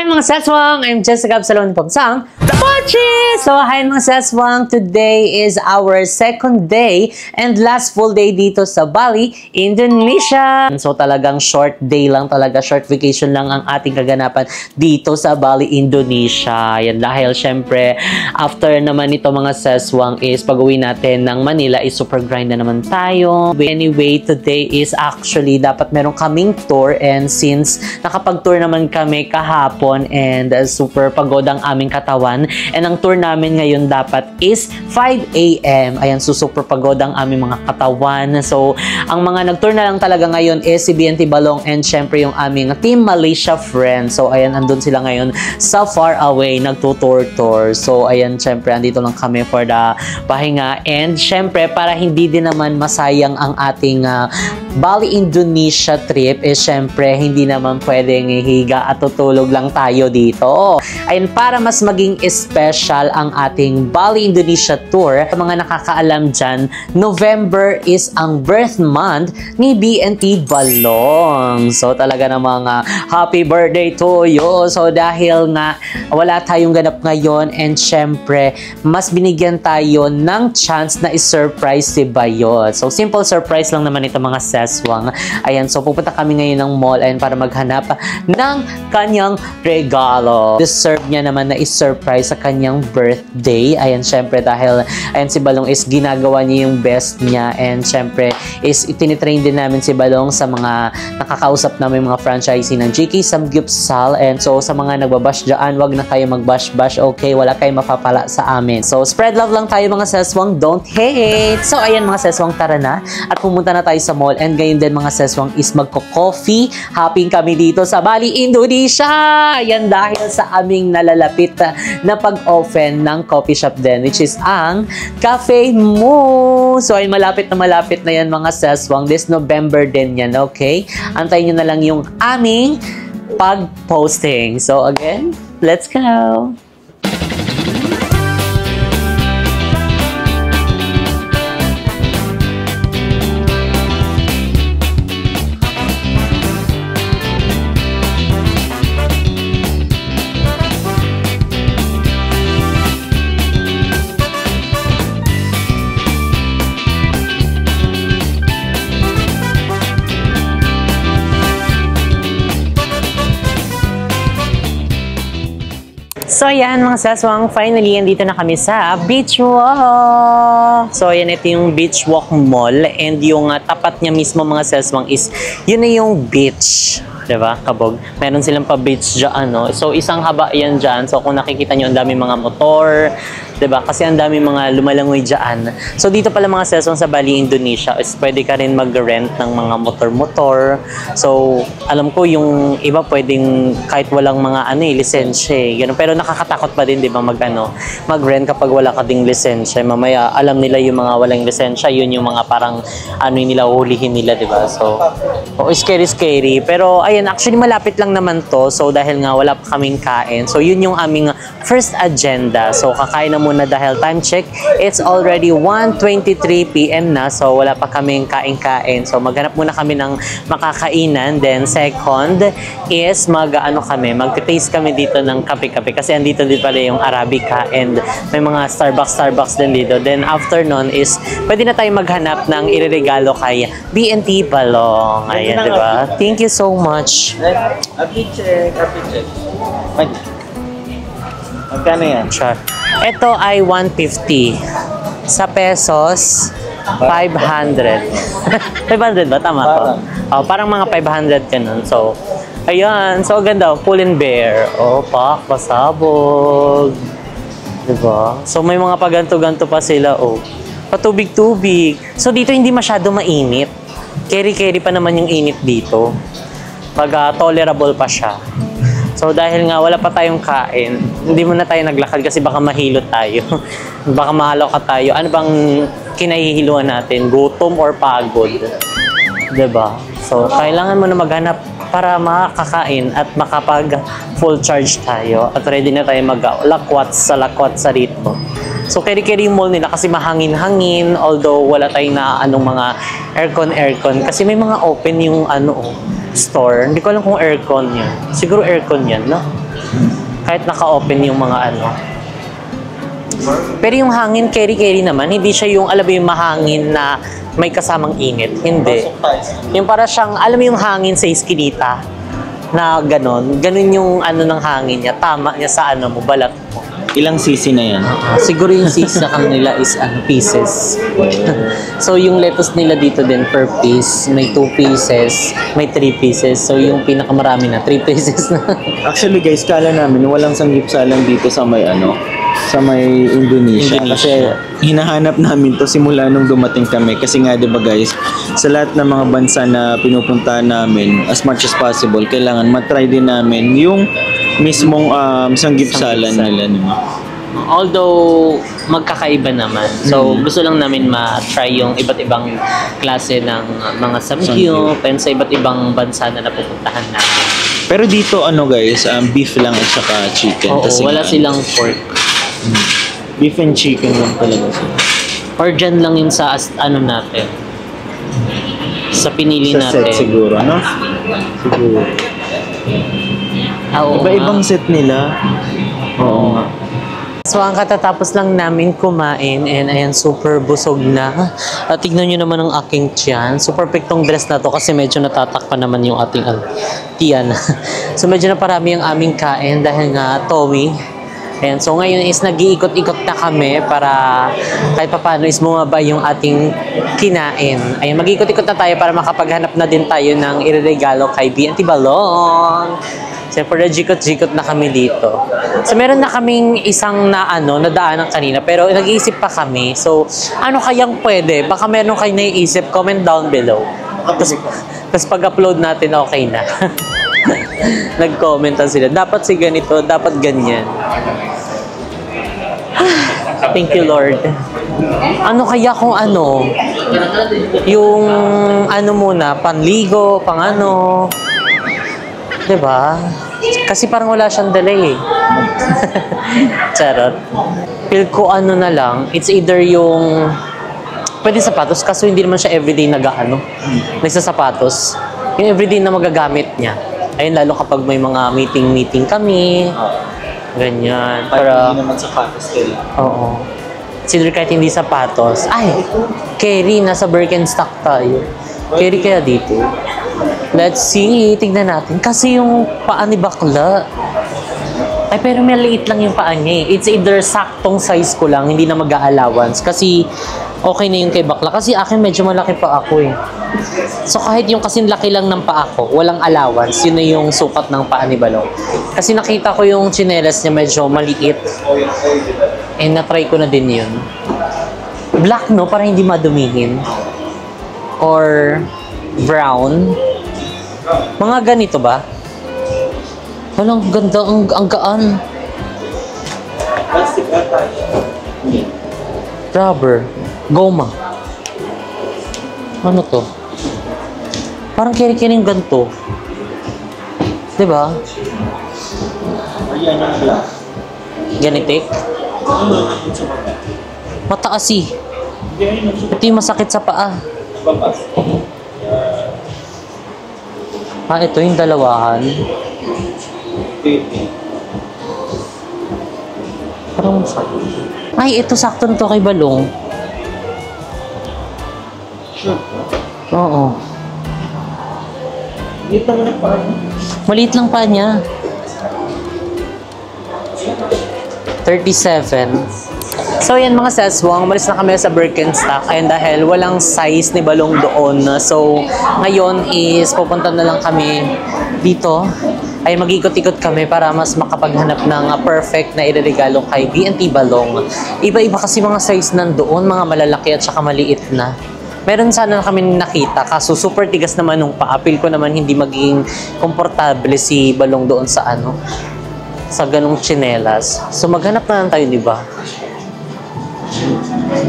Hi mga saswang! I'm Jessica Absalon Pabsang, the Mochi! So hi mga saswang! Today is our second day and last full day dito sa Bali, Indonesia. So talagang short day lang talaga, short vacation lang ang ating kaganapan dito sa Bali, Indonesia. Yan dahil syempre, after naman ito mga saswang is pag-uwi natin ng Manila is super grind na naman tayo. Anyway, today is actually dapat meron kaming tour and since nakapag-tour naman kami kahapon and super pagod ang aming katawan and ang tour namin ngayon dapat is 5 AM. Ayan, so super pagod ang aming mga katawan. So, ang mga nag-tour na lang talaga ngayon is si BNT Balong and syempre yung aming Team Malaysia friends. So, ayan, andun sila ngayon sa far away, nagtutour-tour. So, ayan, syempre, andito lang kami for the pahinga and syempre, para hindi din naman masayang ang ating Bali, Indonesia trip is syempre, hindi naman pwedeng higa at tutulog lang tayo dito. Ayun, para mas maging special ang ating Bali, Indonesia tour, sa mga nakakaalam dyan, November is ang birth month ni BNT Balong. So, talaga namang happy birthday to you. So, dahil nga wala tayong ganap ngayon and syempre, mas binigyan tayo ng chance na i-surprise si Bayot. So, simple surprise lang naman ito mga seswang. Ayan, so pupunta kami ngayon ng mall and para maghanap ng kanyang regalo. Deserve niya naman na i-surprise sa kanyang birthday. Ayan, syempre dahil ayan si Balong is ginagawa niya yung best niya and syempre is itinitrain din namin si Balong sa mga nakakausap namin mga franchisee ng GK Samgyupsal and so sa mga nagbabash dyan, wag na kayo magbash-bash, okay? Wala kayong mapapala sa amin. So spread love lang tayo mga seswang, don't hate! So ayan mga seswang, tara na at pumunta na tayo sa mall and ngayon din mga seswang is magko-coffee hopping kami dito sa Bali, Indonesia! Yan dahil sa aming nalalapit na pag-open ng coffee shop din which is ang Cafe Moo. So ay malapit na yan mga seswang. This November din yan, okay? Antayin nyo na lang yung aming pag-posting. So again, let's go! So, ayan mga saswang, finally, andito na kami sa Beach Walk. So, ayan, ito yung Beach Walk Mall and yung tapat niya mismo mga saswang is, yun na yung beach. Diba? Kabog. Meron silang pa-beach dyan, no? So, isang haba yan dyan. So, kung nakikita nyo, ang dami mga motor. Diba? Kasi ang dami mga lumalangoy dyan. So, dito pala mga sesong sa Bali, Indonesia is pwede ka rin mag-rent ng mga motor-motor. So, alam ko yung iba pwedeng kahit walang mga lisensya. Ganun. Pero nakakatakot pa din, diba? Mag-rent kapag wala ka ding lisensya. Mamaya, alam nila yung mga walang lisensya. Yun yung mga parang nila, hulihin nila, diba? So, scary. Pero, ayan, actually malapit lang naman to. So, dahil nga wala pa kaming kain. So, yun yung aming first agenda. So, kakain na muna dahil time check. It's already 1:23 PM na. So, wala pa kaming kain-kain. So, maghanap muna kami ng makakainan. Then, second is mag-taste kami dito ng kape-kape. Kasi andito din pala yung Arabica and may mga Starbucks din dito. Then, after nun is pwede na tayo maghanap ng ireregalo kay BNT Balong. Ayan, diba? Thank you so much. A picture. Magkano yan? Sure. Ito ay 150. Sa pesos, 500. 500 ba? Tama ko? Parang mga 500 ganun. So, ayan. So, ganda. Pull and bear. Pak, pasabog. Diba? So, may mga paganto-ganto pa sila. Patubig-tubig. So, dito hindi masyado mainit. Carry pa naman yung init dito. Tolerable pa siya. So, dahil nga wala pa tayong kain, hindi muna tayo naglakad kasi baka mahilo tayo. Baka mahaloka tayo. Ano bang kinahihiluan natin? Gutom or pagod? Diba? So, kailangan mo na maghanap para makakain at makapag full charge tayo. At ready na tayo mag-lakwat sa rito. So, keri-keri yung mall nila kasi mahangin-hangin. Although, wala tayong mga aircon. Kasi may mga open yung store. Hindi ko alam kung aircon yan. Siguro aircon yan, no? Kahit naka-open yung mga ano. Pero yung hangin, keri-keri naman, hindi siya yung, alam mo yung mahangin na may kasamang init. Hindi. Yung para siyang, alam mo yung hangin sa iskinita na ganon. Ganon yung ano ng hangin niya. Tama niya sa ano mo, balat mo. Ilang sisi na yan? Siguro yung seeds na kanila is pieces. So yung lettuce nila dito din per piece, may 2 pieces, may 3 pieces. So yung pinakamarami na 3 pieces na. Actually guys, kala namin walang sanggipsalang dito sa may ano, sa may Indonesia. Kasi hinahanap namin to simula nung dumating kami. Kasi nga 'di ba guys, sa lahat ng mga bansa na pinupuntahan namin, as much as possible, kailangan matry din namin yung mismong sanggipsalan nila. Although magkakaiba naman. So gusto lang namin ma-try yung iba't ibang klase ng mga samgyup and sa iba't ibang bansa na napupuntahan namin. Pero dito ano guys, beef lang at saka chicken. Oo, kasi wala silang pork. Beef and chicken lang talaga sila. Or dyan lang yun sa ano natin. Sa pinili Sa natin. set siguro, no? Siguro. Oo Iba-ibang set nila. Oo nga. So, ang katatapos lang namin kumain and ayan, super busog na. At tignan nyo naman ang aking tiyan. So, perfectong dress na to kasi medyo natatakpan naman yung ating tiyan. So, medyo na parami ang aming kain dahil nga Tommy. Ayan, so ngayon is nag-iikot-ikot na kami para kahit paano is bumaba yung ating kinain. Ayan, mag-iikot-ikot na tayo para makapaghanap na din tayo ng ireregalo kay B&T Balong. So, for the jikot-jikot na kami dito. So, meron na kaming isang nadaanan kanina, pero nag-iisip pa kami. So, ano kayang pwede? Baka meron kayo naiisip, comment down below. Tapos pag-upload natin, okay na. Nag-commentan sila. Dapat si ganito, dapat ganyan. Thank you, Lord. Ano kaya kung yung muna, panligo, pang ano. Diba? Kasi parang wala siyang dala eh. Charot. Feel ko na lang, it's either yung pwede sapatos, kaso hindi naman siya everyday nagsasapatos. Yung everyday na magagamit niya. Ayun, lalo kapag may mga meeting kami. Ganyan. Para hindi naman sapatos kayo. Oo. Consider kahit hindi sapatos. Ay, carry, nasa Birkenstock tayo. Carry kaya dito. Let's see, tignan natin. Kasi yung paa ni bakla. Ay, pero maliit lang yung paa niya eh. It's either saktong size ko lang, hindi na mag-allowance. Kasi okay na yung kay bakla. Kasi akin medyo malaki pa ako eh. So kahit yung kasing laki lang ng paa ko, walang allowance. Yun na yung sukat ng paa ni Balong. Kasi nakita ko yung tsinelas niya medyo maliit. And na-try ko na din yun. Black no, para hindi madumihin. Or brown. Mga ganito ba? Walang ganda, ang gaan. Plastic ata. Rubber. Goma. Ano to? Parang kiri-kiring ganito. Diba? Ayan yung black. Ganitik? Mataas eh. Ito yung masakit sa paa. Ito yung dalawahan. Parang ay, ito sakto na to kay Balong. Oo. Dito mo na pa. Maliit lang pa niya. 37. So yan mga seswang, umalis na kami sa Birkenstock ayun dahil walang size ni Balong doon. So ngayon is pupunta na lang kami dito. Ay mag-ikot-ikot kami para mas makapaghanap ng perfect na ireregalo kay B&T Balong. Iba-iba kasi mga size nandoon, mga malalaki at saka maliit na. Meron sana kami nakita, kaso super tigas naman nung paa. Feel ko naman hindi magiging komportable si Balong doon sa sa ganong tsinelas. So maghanap na lang tayo, di ba?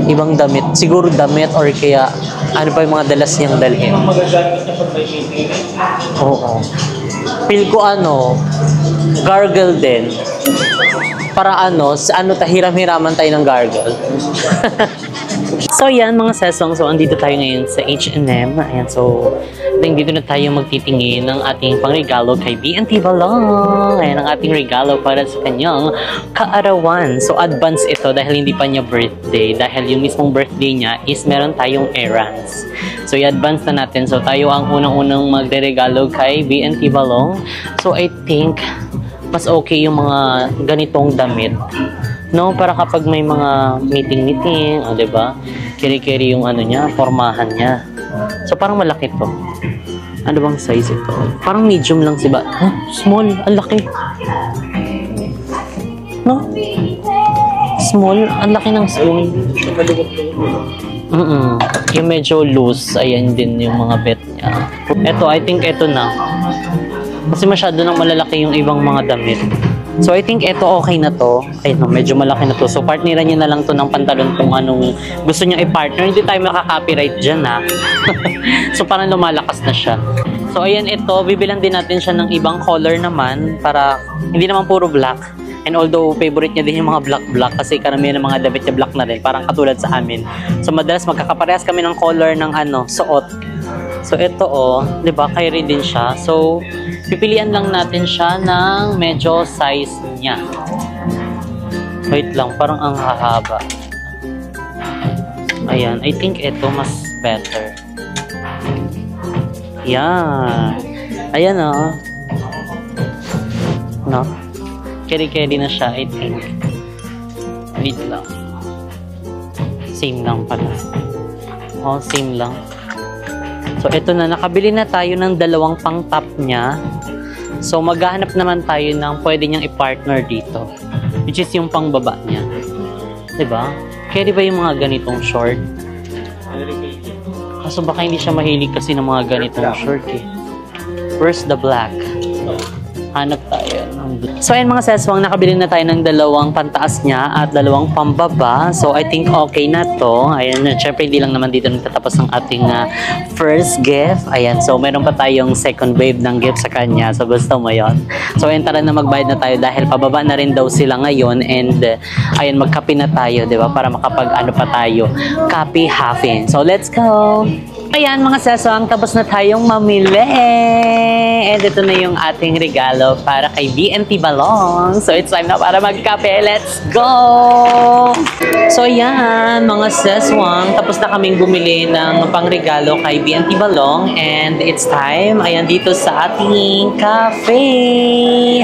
Ibang damit. Siguro damit or kaya ano pa yung mga dalas niyang dalhin. Magagamit niya pag may meeting. Oo. Feel ko gargle din. Para hiram-hiraman tayo ng gargle. So yan mga sesong, so andito tayo ngayon sa H&M. Ayan, so dito na tayo magtitingin ng ating pangregalo kay BNT Balong. Ayan ang ating regalo para sa kanyang kaarawan. So advance ito dahil hindi pa niya birthday. Dahil yung mismong birthday niya is meron tayong errands. So i-advance na natin. So tayo ang unang-unang magre-regalo kay BNT Balong. So I think mas okay yung mga ganitong damit. No, para kapag may mga meeting, o diba? Kiri-kiri yung ano niya, formahan niya. So parang malaki to. Ano bang size ito? Parang medium lang siya. Huh? Small, ang laki. No? Small, ang laki ng small. Yung medyo loose, ayan din yung mga bet niya. Ito, I think ito na. Kasi masyado nang malalaki yung ibang mga damit. So, I think ito okay na to. Ayun, no, medyo malaki na to. So, partneran niya na lang to ng pantalon kung anong gusto niya i-partner. Hindi tayo makaka-copyright dyan, ha? So, parang lumalakas na siya. So, ayan, ito. Bibilan din natin siya ng ibang color naman para hindi naman puro black. And although, favorite niya din yung mga black-black kasi karamihan ng mga damit niya black na rin. Parang katulad sa amin. So, madalas magkakaparehas kami ng color ng suot. So, ito, di ba? Carry din siya. So, pipilian lang natin siya ng medyo size niya. Wait lang, parang ang hahaba. Ayan, I think ito mas better. Yan. Ayan, no? Carry-carry na siya, I think. Wait lang. Same lang pala. Same lang. So, ito na. Nakabili na tayo ng dalawang pang-top niya. So, maghahanap naman tayo ng pwede niyang i-partner dito. Which is yung pang-baba niya. Diba? Carry ba yung mga ganitong short? Kaso baka hindi siya mahilig kasi ng mga ganitong short eh. Where's the black? Hanap tayo. So, ayun mga seswang, nakabili na tayo ng dalawang pantaas niya at dalawang pambaba. So, I think okay na to. Ayan, syempre hindi lang naman dito nagtatapos ng ating first gift. Ayan, so meron pa tayong second wave ng gift sa kanya. So, gusto mo yon. So, ayun, tara na magbayad na tayo dahil pababa na rin daw sila ngayon. And, ayun, magkape na tayo, di ba? Para makapag-ano pa tayo. Copy half-in. So, let's go! Ayan mga seswang, tapos na tayong mamili. And ito na yung ating regalo para kay BNT Balong. So it's time na para magkape. Let's go! So ayan mga seswang, tapos na kaming bumili ng pangregalo kay BNT Balong. And it's time, ayan dito sa ating cafe.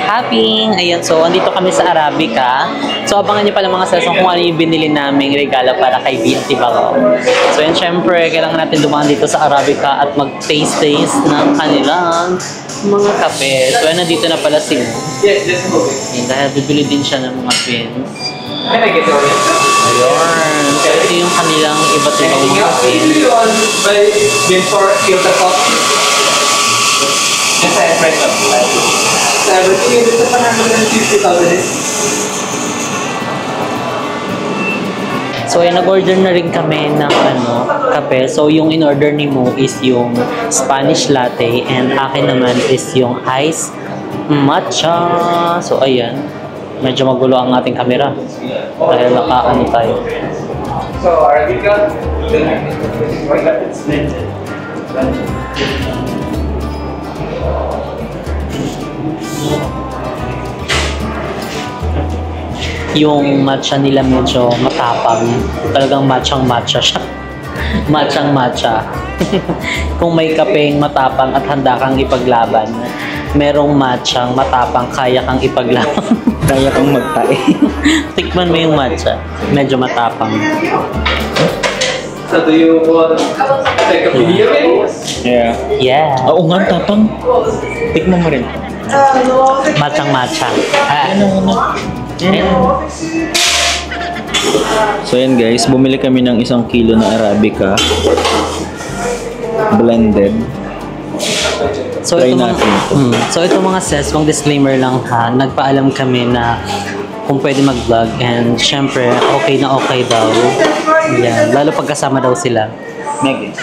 Happy! Ayan, so andito kami sa Arabica. So abangan nyo pala mga seswang kung ano yung binili naming regalo para kay BNT Balong. So yan, syempre, kailangan natin dumaan dito sa Arabica at mag-taste ng kanilang mga kape. So, nandito na pala si Mo. Dahil bibili din siya ng mga pins. Ayun. So, ito yung kanilang iba't ibang mga pins. So, nag-order na rin kami ng kape. So, yung in-order ni Mo is yung Spanish latte and akin naman is yung ice matcha. So, ayan. Medyo magulo ang ating camera. Dahil naka-ano tayo. So, Arabica, yung matcha nila medyo matapang. Talagang matchang-matcha siya. Matchang-matcha. Kung may kapeng matapang at handa kang ipaglaban, merong matchang matapang kaya kang ipaglaban. Kaya kang magtae. Tikman mo yung matcha. Medyo matapang. So do you want to take a video? Yeah. Yeah. Oo nga, tapang. Tikman mo rin. Matchang-matcha. So yan guys, bumili kami ng 1 kilo na Arabica. Blended. So Try ito natin ito. So ito mga sis, pang disclaimer lang ha, nagpaalam kami na kung pwede mag-vlog and syempre okay na okay daw. Yan, lalo pagkasama daw sila. Meg.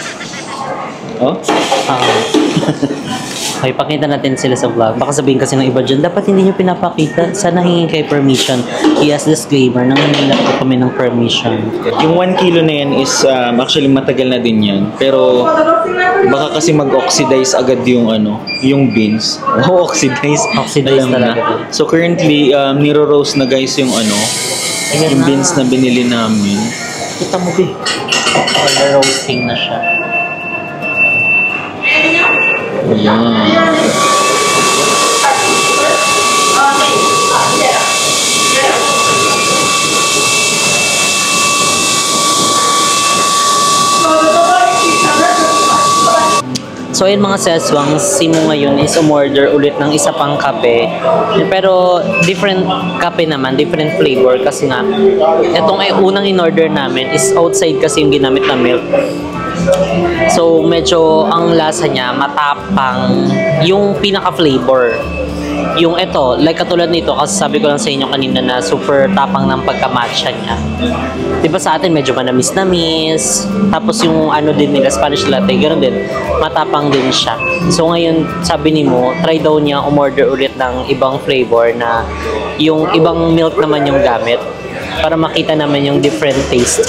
Oh? Okay, pakita natin sila sa vlog. Baka sabihin kasi ng iba dyan, dapat hindi nyo pinapakita. Sana hingin kay permission. Yes, disclaimer, nangingilat po kami ng permission. Yung 1 kilo na yan is actually matagal na din yan. Pero baka kasi mag-oxidize agad yung yung beans. Oh, oxidize. Oxidize Alam talaga. na. So currently, niro-roast na guys yung yung beans na binili namin. Kita mo, be. Order roasting na siya. Ayan. So ayun mga seswang, si mo ngayon is umorder ulit ng isa pang kape. Pero different kape naman, different flavor kasi nga itong ay unang in-order namin is outside kasi yung ginamit na milk. So medyo ang lasa niya matapang yung pinaka-flavor. Yung ito, like katulad nito, kasi sabi ko lang sa inyo kanina na super tapang ng pagka-matcha niya. Diba sa atin medyo manamis-namis, tapos yung din nila, Spanish latte, ganoon din, matapang din siya. So ngayon, sabi ni mo, try daw niya umorder ulit ng ibang flavor na yung ibang milk naman yung gamit para makita naman yung different taste.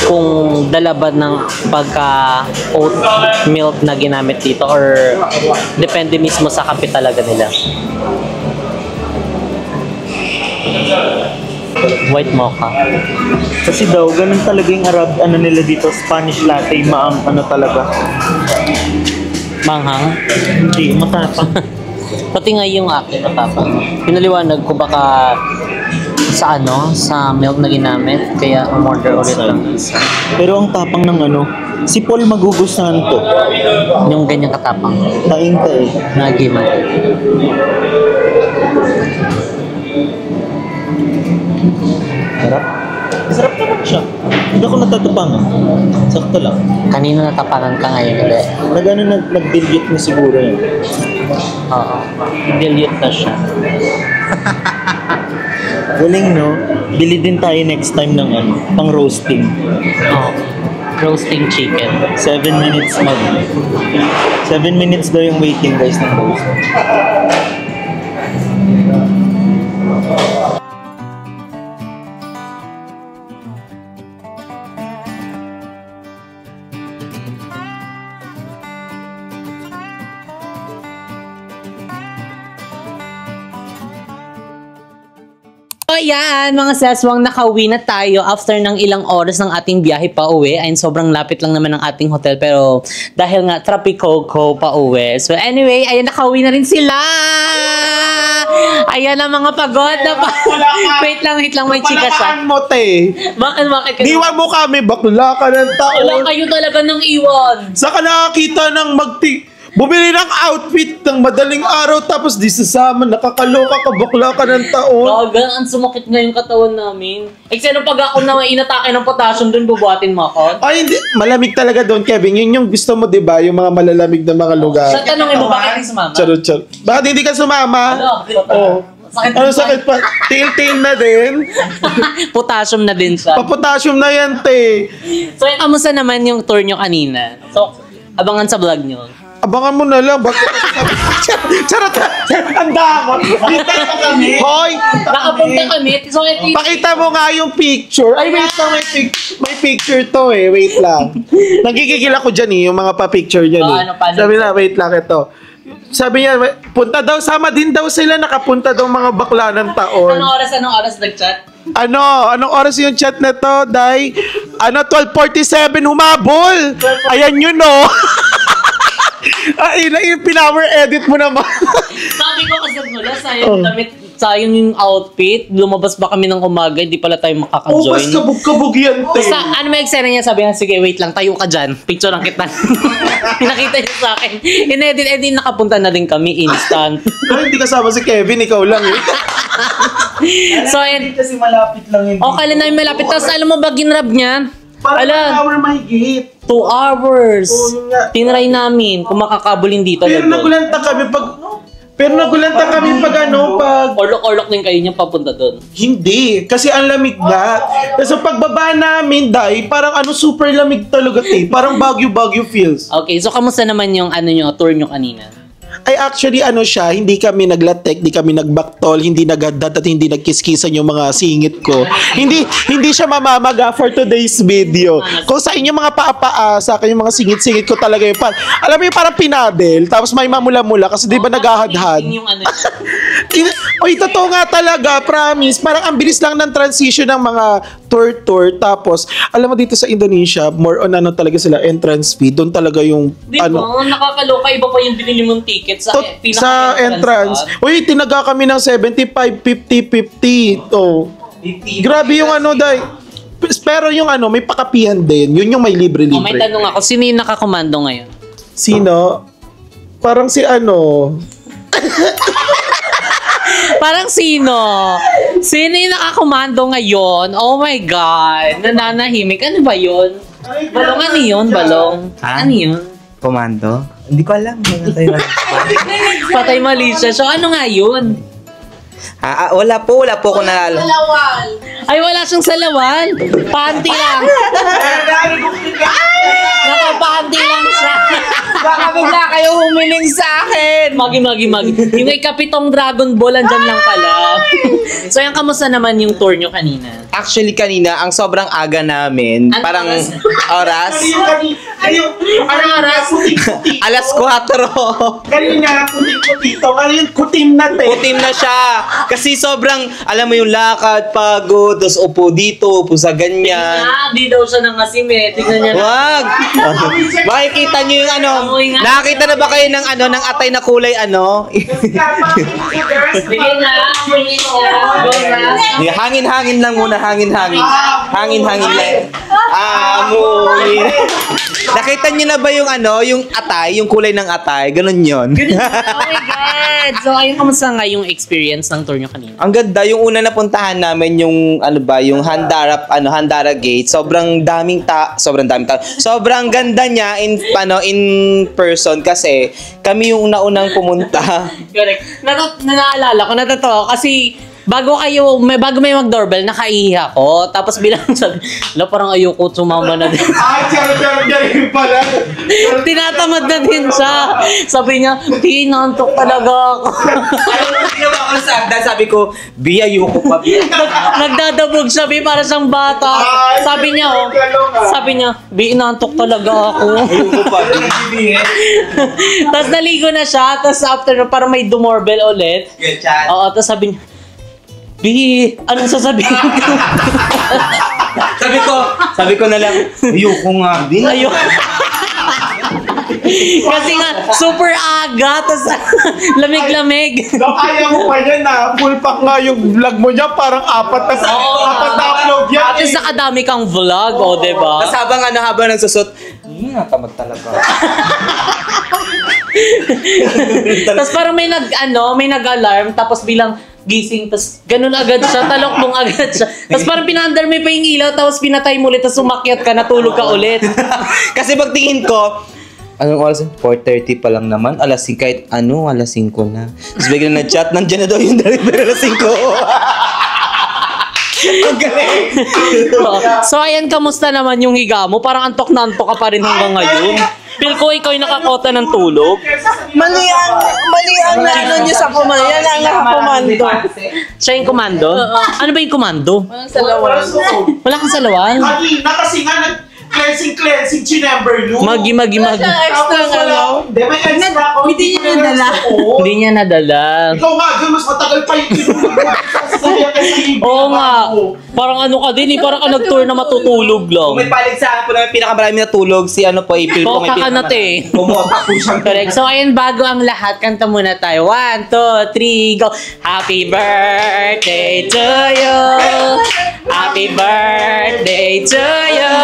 Kung dalaban ng pagka-oat milk na ginamit dito or depende mismo sa kape talaga nila. White mocha. Kasi daw, ganun talaga yung nila dito, Spanish latte, talaga. Manghang. Hindi, matapang. Pati nga yung akin matapang. Pinaliwanag ko baka sa sa milk na ginamit, kaya umorder ulit ng isa. Pero ang tapang ng si Paul magugustuhan to. Yung ganyang katapang. Taing ka eh. Nagiman. Sarap. Sarap naman siya. Hindi ako natatapangan. Sakto lang. Kanino natapangan ka ngayon ulit? Nag-dilute na siguro yun. Oo. Dilute na siya. Galing, no? Bili din tayo next time ng pang roasting. Oo. Roasting chicken. 7 minutes 7 minutes daw yung waiting guys ng roast. So yan, mga seswang, nakauwi na tayo after ng ilang oras ng ating biyahe pa uwi. Ayun, sobrang lapit lang naman ng ating hotel pero dahil nga Trapicoco pa uwi. So anyway, ayan, nakauwi na rin sila! Ayan ang mga pagod na pa. wait lang, may chika siya. mo, te. Bakit? Diwan mo kami, bakla ka ng taon. Wala kayo talaga ng iwan. Saka nakakita ng bumili ng outfit ng madaling araw tapos di sasama, nakakaloka ka, bakla ka ng taon. Gaga, ang sumakit nga yung katawan namin. Ekseno pag ako na inatake ng potassium doon, bubuhatin mo ako? Ay, hindi. Malamig talaga doon, Kevin. Yun yung gusto mo, di ba? Yung mga malalamig na mga lugar. Sa tanongin mo, bakit hindi sumama? Charot. Bakit hindi ka sumama? Oh. Ano sakit pa? Tail na din? Potassium na din siya. Papotassium na yan, te. So, kamusta naman yung tour nyo kanina? So, abangan sa vlog nyo. Abangan mo na lang. Charot. Ang damot. Hoy! Nakapunta kami. So, ito yung... Pakita mo nga yung picture. Ay, wait lang. May picture to eh. Wait lang. Nagigigil ako dyan eh. Yung mga pa-picture dyan eh. Paano? Sabi na, wait lang ito. Sabi niya, punta daw, sama din daw sila. Nakapunta daw mga bakla ng taon. Anong oras nag-chat? Anong oras yung chat na to, Day? 12:47 humabol. Ayan yun, no? Ay, yung pinower edit mo naman. Sabi ko kasi mula, sayang yung outfit. Lumabas ba kami ng umaga, hindi pala tayo makaka-join. Mas kabog-kabog yan, te. Basta, may eksena niya, sabi niya, sige, wait lang, tayo ka dyan. Picture lang kita. Pinakita niya sa akin. In-edit, nakapunta na rin kami, instant. Pero hindi kasama si Kevin, ikaw lang eh. So, and, Kasi malapit lang yun. kala namin malapit. Tapos, alam mo ba, ginrab niya? Parang 1 hour mahigit. 2 hours. Oo, yun nga. Tinry namin kung makakabulin dito. Pero nagulanta kami pag Pero nagulanta kami pag Orlok-orlok din kayo niya papunta doon. hindi, kasi ang lamig na. Tapos sa pagbaba namin, parang super lamig talaga, parang Baguio feels. Okay, so kamusta naman yung tour nyo kanina? Ay actually siya, hindi kami naglatek, hindi kami nagbaktol, hindi naghadat at hindi nagkiskisan yung mga singit ko. hindi siya mamamaga for today's video. Kung sa inyo mga paa, sa akin yung mga singit-singit ko talaga yung alam mo yung parang pinadel, tapos may mamula-mula kasi di ba naghahadhad. Yung Oy, totoo nga talaga, promise. Parang ang bilis lang ng transition ng mga tour. Tapos, alam mo dito sa Indonesia, more on talaga sila entrance fee. Doon talaga yung Di ba? Nakakaloka. Iba pa yung binili mong ticket sa sa entrance. Uy, tinaga kami ng 75, 50, 50. Oh. Grabe yung day. Pero yung may pakapihan din. Yun yung may libre-libre. May tanong ako, sino yung nakakomando ngayon? Sino? Parang si Parang sino? Sino yung nakakomando ngayon? Oh my God. Nananahimik. Ano ba yun? Balong, ano yun? Balong? Ha? Ano yun? Komando? Hindi ko alam. Patay mali siya. So ano nga yun? Wala po ako nalala. Ay, wala siyang salawan. Panty lang. Nakapanty lang siya. Baka bigla kayo humiling sa akin. Magi. Yung may kapitong Dragon Ball, andyan lang pala. So, yan, kamusta naman yung tour nyo kanina? Actually, kanina, ang sobrang aga namin. Anong Parang oras? Anong oras? Alas 4. Kanina, puting-putito. Ano yung kutim na Putim na siya. Kasi sobrang, alam mo yung lakad, pagod, tapos upo dito, upo sa ganyan. Di daw siya nangasim eh. Tingnan niya na. Wag! Makikita niyo yung nakakita na ba kayo ng ng atay na kulay Sige na. Hangin-hangin lang muna, hangin-hangin. Hangin-hangin lang. Amoy. Nakita niyo na ba yung yung atay, yung kulay ng atay? Ganun yun. Oh my God! So, ayun, kamusta nga yung experience ng tour nyo kanina? Ang ganda, yung una na puntahan namin, yung yung Handara Gate. Sobrang daming tao. Sobrang ganda niya in person kasi kami yung naunang pumunta. Correct. Naalala ko, natatawa kasi bago may mag-doorbell, nakaihi ako. Tapos bilang sabi, parang ayoko sumama na din. Charot pala. Tinatamad na din siya. Sabi niya, nantok talaga ako. Alam mo, ginawa ko sa agdan, sabi ko, Bi, ayoko pa, Bi. Nagdadabog siya, Bi, para siyang bata. Sabi niya, Bi, nantok talaga ako. Ayoko pa, Bi. Tapos naligo na siya. Tapos after, parang may dumoorbell ulit. Good chat. Oo, tapos sabi niya, Bi, anong sasabihin ko? sabi ko na lang, ayoko nga, Bi. Ayoko. Kasi nga, super aga, tapos lamig-lamig. Kaya mo pa yan full pack nga yung vlog mo niya, parang apat na upload yan. At least nakadami kang vlog, diba? Tapos habang nagsusot, tamad talaga. Tapos parang may nag-alarm, tapos bilang gising, tapos ganun agad siya, talokbong agad siya. Tapos parang pinandar mo pa yung ilaw, tapos pinatay mo ulit, tapos umakyat ka, natulog ka ulit. Kasi pagtingin ko, anong oras? 4:30 pa lang naman. Alas 5, kahit alas 5 na. Tapos biglang na-chat, nandiyan na daw yung delivery alas 5. Ang galing. So ayan, kamusta naman yung higa mo? Parang antok na antok ka pa rin hanggang ngayon. Feel ko ikaw yung nakakota ng tulog. Mali ang niya sa komando. Yan ang nakakomando. Siya yung komando? Ano ba yung komando? Walang salawan. Wala kang salawan? Kanina kasi nga cleansing chinember nyo. Magi. Extra Hindi, may extra ako. Hindi niya nadala. Hindi niya nadala. Ikaw nga, dun mas matagal pa yung Oo nga. Parang ka din parang ka nag-tour na matutulog Kung may lang. paligsahan po na pinakamarami natulog, si April po. Poka ka na, te. Pumota po siyang Correct. So ayun, bago ang lahat, kanta muna tayo. 1, 2, 3, go! Happy birthday to you! Happy birthday to you!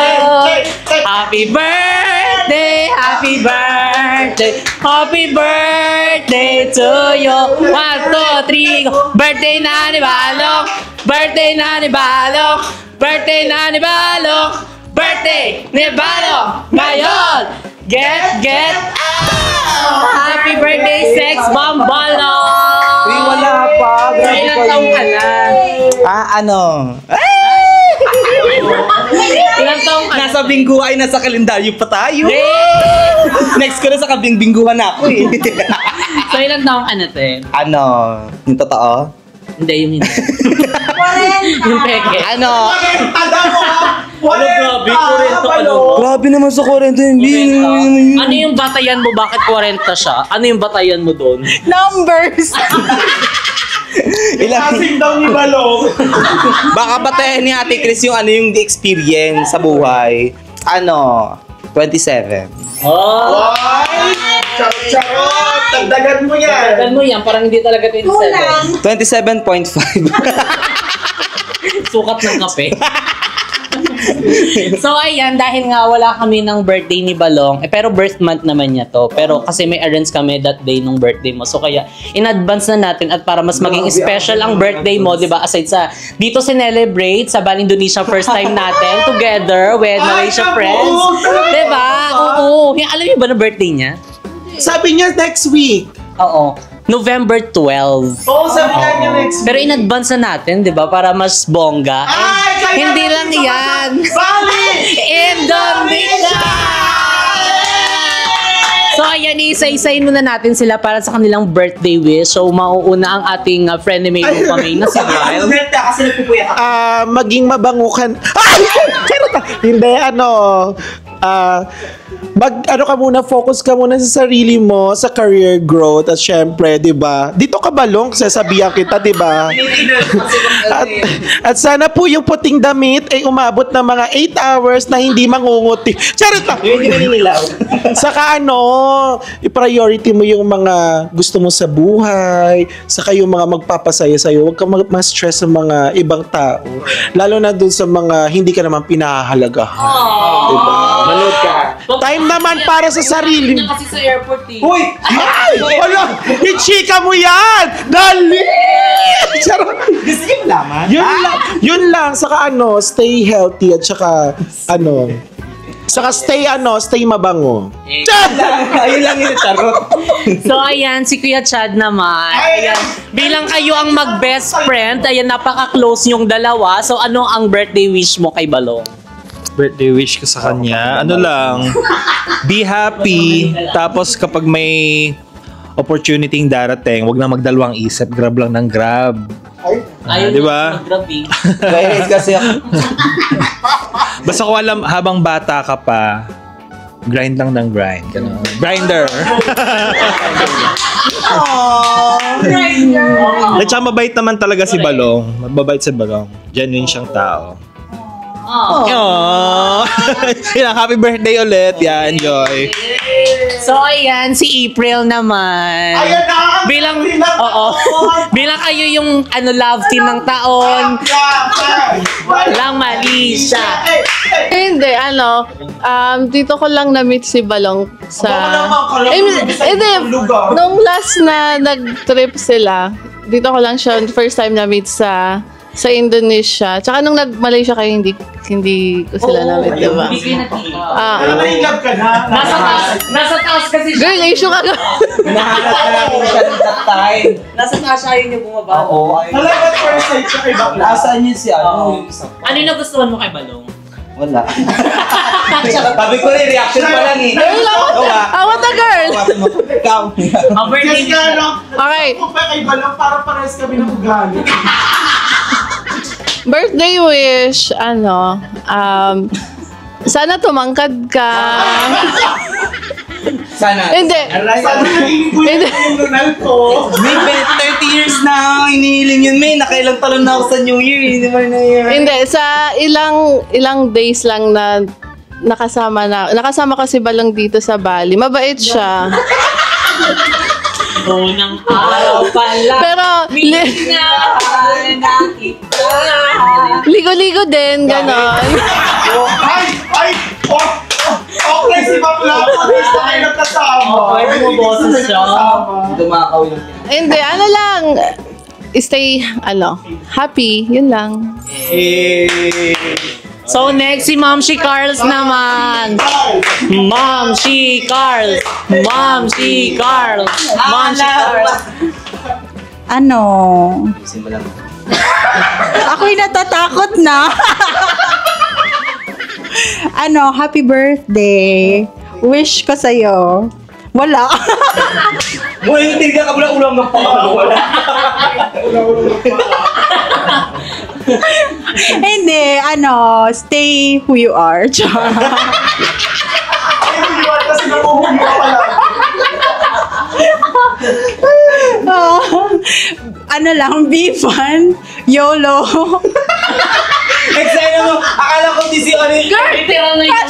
Happy birthday! Happy birthday! Happy birthday to you! 1, 2, 3, go! Birthday na ni Balok! Birthday na ni Balok! Birthday na ni Balok! birthday ni Balong ngayon! Get out! Happy birthday, Sex Bomb Balong! Uy, wala pa. Ilang taong ka na? Ilang taong ka na? Nasa bingguhan, nasa kalendaryo pa tayo. Next ko na sa kabingbingguhan ako eh. So, ilang taong ka na, te? Yung totoo? Hindi, yung hindi. Yung peke. Grabe, 40 ano. Grabe naman sa 40 Ano yung batayan mo? Bakit 40 siya? Ano yung batayan mo doon? Numbers! Kasing daw ni Balong. Baka batayan ni Ate Chris yung yung experience sa buhay. 27. Oh! Charot! Tagdagan mo yan. Tagal mo yan, parang hindi talaga 27. 27.5. Sukat ng kape. So ayan, dahil nga wala kami ng birthday ni Balong, pero birth month naman niya to. Pero kasi may arrange kami that day nung birthday mo. So kaya in advance na natin at para mas maging special ang birthday mo, 'di ba? Aside sa dito celebrate sa Bali Indonesia, first time natin together with Malaysia friends. 'Di ba? Oo. Alam niyo ba na birthday niya? Sabi niya next week. Oo. November 12. Oo, sabi niya next week. Pero in advance na natin, 'di ba? Para mas bongga. Hindi lang yan. Bali! Indonesia! So ayan, isa-isayin muna natin sila para sa kanilang birthday wish. So mauuna ang ating friend ni May Pamay na si Ryle. Maging mabango ka. Ay! Charot! Hindi, ka muna, focus ka muna sa sarili mo, sa career growth, at syempre, di ba? Dito ka Balong, sasabihan kita, di ba? at sana po yung puting damit ay umabot ng mga 8 hours na hindi mangunguti. Charot lang! Hindi maninilaw. Saka i-priority mo yung mga gusto mo sa buhay, saka yung mga magpapasaya sa'yo. Huwag kang ma-stress sa mga ibang tao. Lalo na dun sa mga hindi ka naman pinahahalagahan. Diba? Manood ka. Time naman para sa sarili. Na kasi sa airport eh. Uy! Ay! Wala! I-chika mo yan! Dali! Charot! Gusto niyo malaman? Yun lang. Saka stay healthy at saka stay mabango. Ayun lang yung charot. So ayan, si Kuya Chad naman. Ayan, bilang kayo ang mag-best friend, ayan, napaka-close yung dalawa. So ano ang birthday wish mo kay Balong? Birthday wish ko sa kanya, be happy. Tapos kapag may opportunity darating, wag na magdalawang isip, grab lang ng grab. Ayun, di ba? mag-grabe. Guys, kasi Basta ko alam, habang bata ka pa, grind lang ng grind. Ganun. Grinder. At saka mabait naman talaga si Balong. Mababait si Balong. Genuine siyang tao. Aww. Yan, happy birthday ulit. Yan, enjoy. So ayan, si April naman. Ayan na! Bilang kayo yung love team ng taon. Walang mali siya. Hindi, dito ko lang na-meet si Balong sa... Hindi, nung last na nag-trip sila, dito ko lang siya, first time na-meet sa Indonesia. Tsaka nung nag-Malaysia kayo, hindi ko sila na-meet, diba? Hindi kayo nakita. Nahilap ka na. Nasa taas kasi siya. Girl, issue ka ka. nahanap na natin siya ng that time. Nasa taas siya, ayaw niyo bumaba. Oo. Talagang first sight siya kay Bakla. Nasaan yun si Ano yung nagustuhan mo kay Balong? Wala. Sabi ko rin, reaction pa lang eh. Girl, I want a girl. Ikaw. Ang birthday Kasi Okay. kung pa kay Balong, para pares kami ng ugali. Birthday wish, sana tumangkad ka. Sana. Hindi. Sana naging kuya yung Ronaldo. May 30 years na hinihiling yun, May. Nakailang talon na ako sa New Year. Hindi mo na yun. Hindi, sa ilang days lang na nakasama ko si Balong dito sa Bali. Mabait siya. Unang araw pa lang. Pero ligo-ligo din, ganon. Okay si Bakla. Gusto kayo nagkasama. Okay, bumaboses siya. Dumakaw yun. Hindi, lang. Stay, happy. Yun lang. So next si Ma'am si Carls naman. Ma'am si Carls. Ma'am si Carls. Ma'am si Carls. Ano? Ako'y natatakot na. Ano, happy birthday. Wish ko sa'yo. Wala. Uy, tignan ka mula ulang ng wala. Hindi, ano, stay who you are. Ano lang, be fun, YOLO. Excited mo, akala ko di si Orin. Tira na yun.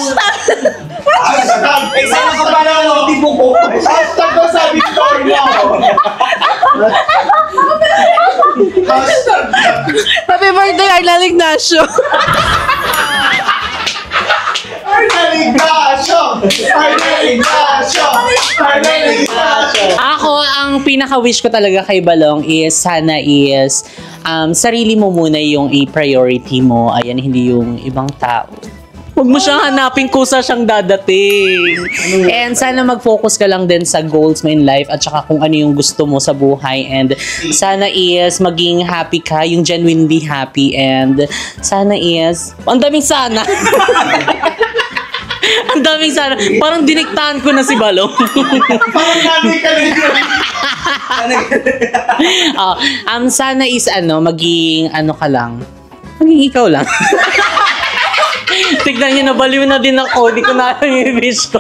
Excited ko pala ako di buko. Hashtag ko sabi ko niya. Happy birthday, Arla Ignacio. Ako, ang pinaka-wish ko talaga kay Balong is sana is sarili mo muna yung i-priority mo. Ayan, hindi yung ibang tao. Huwag mo siyang hanapin kusa siyang dadating. And sana mag-focus ka lang din sa goals mo in life at saka kung ano yung gusto mo sa buhay. And sana is maging happy ka, yung genuinely happy. And sana is... Ang daming sana! Ang daming sana. Parang diniktahan ko na si Balong. Parang namin ka na yun. Sana is maging ka lang. Maging ikaw lang. Tignan niyo, nabaliw na din ako. Di ko na alam yung wish ko.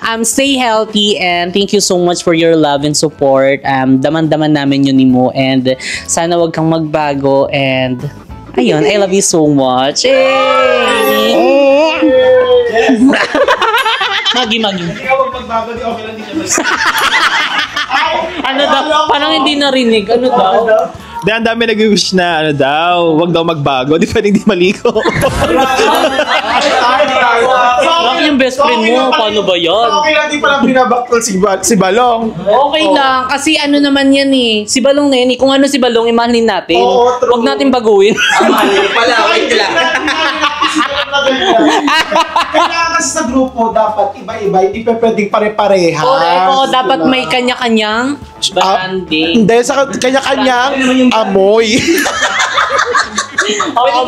And stay healthy and thank you so much for your love and support. Daman-daman namin yun ni Mo and sana wag kang magbago and ayun, I love you so much. Magi. Hindi ka magbago, di okay lang dito. Ano daw? Parang hindi narinig. Ano daw? Ang dami nag-wish na wag daw magbago, di pwedeng di maligo. Bakit yung best friend mo? Paano ba yan? Okay lang, di pala binabakol si Balong. Okay lang, kasi naman yan eh. Si Balong na yan eh. Kung ano si Balong, imahalin natin. Oo, true. Huwag natin baguhin. Pala, wait lang. Kailangan kasi sa grupo, dapat iba-iba, hindi pa pwedeng pare-pareha. Oo, dapat may kanya-kanyang branding. Hindi, sa kanya-kanyang amoy. Oo,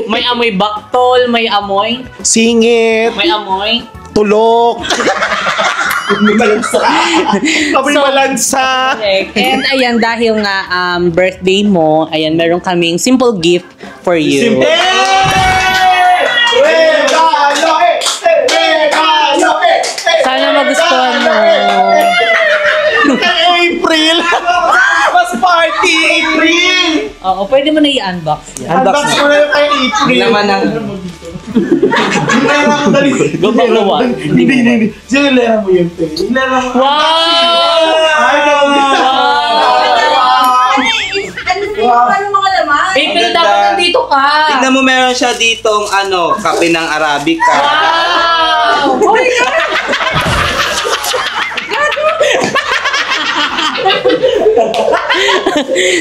may amoy baktol, may amoy, Singit, may amoy. tulok. May malansa. May So, malansa. And ayan, dahil nga birthday mo, ayan, meron kaming simple gift for you. Sana magustuhan mo. April! Mas party! April! Oo, pwede mo na i-unbox yan. Unbox mo na yung kay April. Naman ang... Hilera mo dali. Go back na one. Hindi. Sige, hilera mo yun. Hilera mo. Wow! Ay, Ano mga laman? April, dapat nandito ka. Tignan mo, meron siya ditong kape ng Arabica. Wow! Oh my God!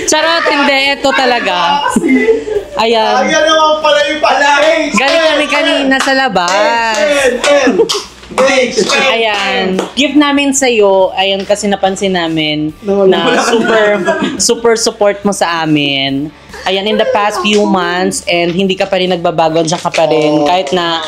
Charot, hindi. Ito talaga. Ayan. Ayan naman pala yung palay. Galing kami kanina sa labas. Ayan. Gift namin sa'yo. Ayan, kasi napansin namin na super support mo sa amin. Ayan, in the past few months and hindi ka pa rin nagbabago, dyan ka pa rin. Kahit na,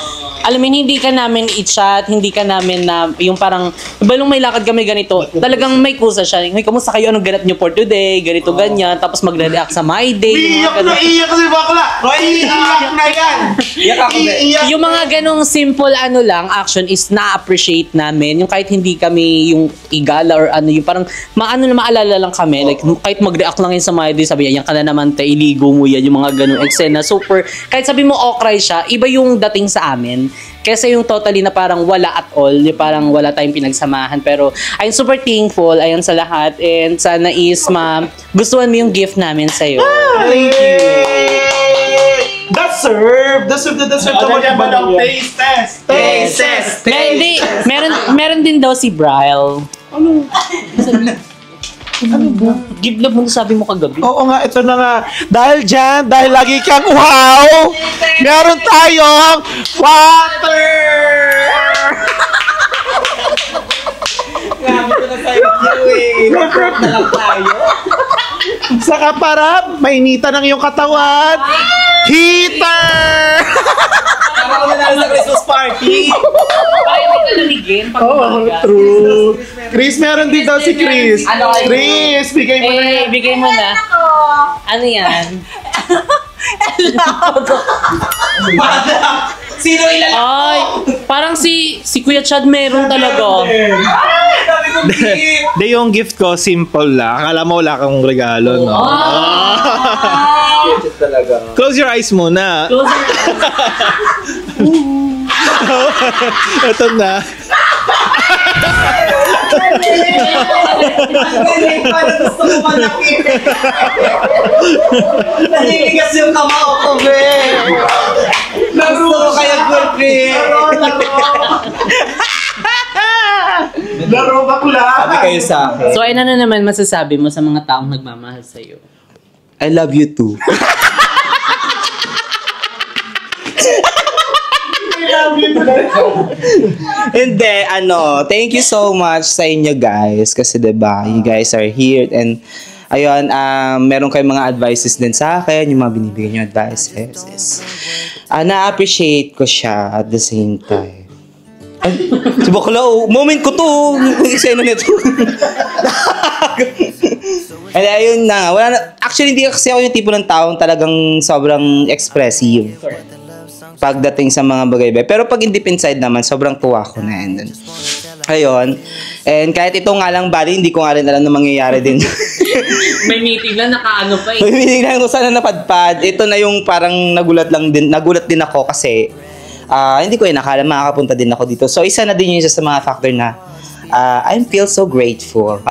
alam mo, hindi ka namin i-chat, hindi ka namin na, yung parang, balong may lakad kami ganito, talagang may kusa siya. Hey, kamusta kayo? Anong ganap nyo for today? Ganito, ganyan. Tapos magre-react sa my day. Iiyak na si bakla. Iiyak na yan. Iyak ako, be. Yung mga ganong simple action is na-appreciate namin. Yung kahit hindi kami yung igala or yung parang maalala lang kami. Like kahit mag-react lang yun sa my day, sabi yan ka na naman, iligo mo yan, yung mga ganong eksena. Super, kahit sabi mo okray siya, iba yung dating sa amin. Kasi yung totally na parang wala at all, yung parang wala tayong pinagsamahan. Pero I'm super thankful, ayan sa lahat. And sana is gustuhan mo yung gift namin sa'yo. Thank you. Deserve taste test. Meron din daw si Brian. Give love mo na sabi mo kagabi. Oo nga, ito na nga. Dahil dyan, dahil lagi kang wow, meron tayong water! Grabe ko na sa'yo eh. Mag-prep na lang tayo. Saka para mainita ng iyong katawan, heater! Tama ko na sa Christmas party. Ay, may kalaligin. Oh, true. Chris, meron din daw si Chris. Chris, bigay mo na yan. Bigay mo na. Ano yan? Sino ilan? Ay, parang si Kuya Chad meron talaga. Sabi ko, De, yung gift ko, simple lang. Akala mo wala kang regalo, no? talaga. Close your eyes muna. Ito na. Galing, parang gusto ko malaki. Naliligas yung kamao ko, be. Gusto ko kaya girlfriend. Laro bakla. Sabi kayo sa akin. So, ano na naman masasabi mo sa mga taong nagmamahal sa'yo? I love you too. Hindi, thank you so much sa inyo guys. Kasi diba, you guys are here and ayun, meron kayong mga advices din sa akin, yung mga binibigyan nyo advices. Na-appreciate ko siya at the same time. Ay, si Bakla, moment ko to. Isa nito. And ayun na, wala na. Actually, hindi kasi ako yung tipo ng taong talagang sobrang expressive pagdating sa mga bagay-bagay. Pero pag in deep inside naman, sobrang tuwa ko na. And then, ayun. And kahit ito nga lang bali, hindi ko nga rin alam na mangyayari din. May meeting na nakaano pa eh. May meeting lang kung saan napadpad. Ito na yung parang nagulat din ako kasi hindi ko nakala makakapunta din ako dito. So isa na din yung isa sa mga factor na I feel so grateful.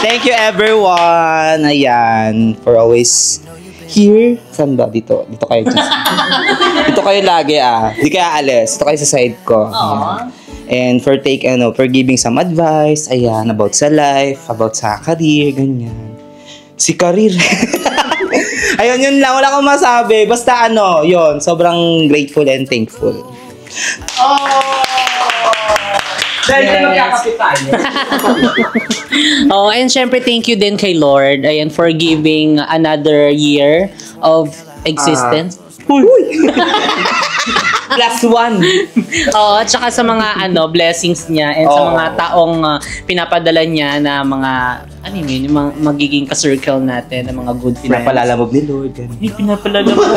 Thank you everyone. Ayan, for always here. Saan ba? Dito kayo. Dito kayo lagi Di kayo aalis. Dito kayo sa side ko. And for giving some advice, ayan, about sa life, about sa career, ganyan. Si career. Ayun, yun lang. Wala akong masabi. Basta yun. Sobrang grateful and thankful. Dahil magkakapit tayo. And syempre thank you din kay Lord, ayan, for giving another year of existence. Plus one. At saka sa mga blessings niya and sa mga taong pinapadala niya na mga yung mga magiging ka-circle natin, ng mga good friends. Pinapalalamog ni Lord. Hindi pinapalalamog.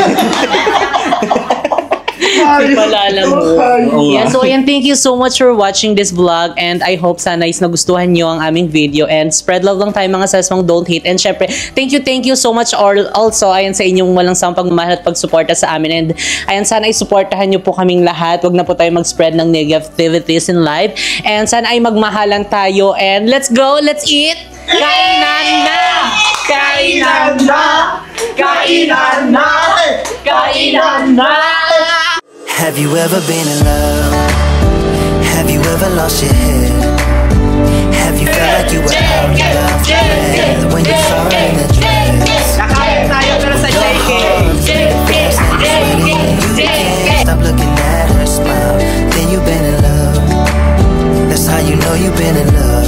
Yeah, so ayan, thank you so much for watching this vlog and I hope sana is nagustuhan nyo ang aming video and spread love lang tayo mga saswang, don't hate. And syempre, thank you so much also ayan sa inyong walang sawang pagmamahal at pagsuporta sa amin. And ayan, sana ay suportahan nyo po kaming lahat. Huwag na po tayo mag-spread ng negativities in life. And sana ay magmahalan tayo and let's go, let's eat! Kainan na! Kainan na! Kainan na! Kainan na! Have you ever been in love? Have you ever lost your head? Have you felt like you were out of breath when you saw her in the dress? Nakain tayo pero sa JK. Stop looking at her smile. Then you've been in love. That's how you know you've been in love.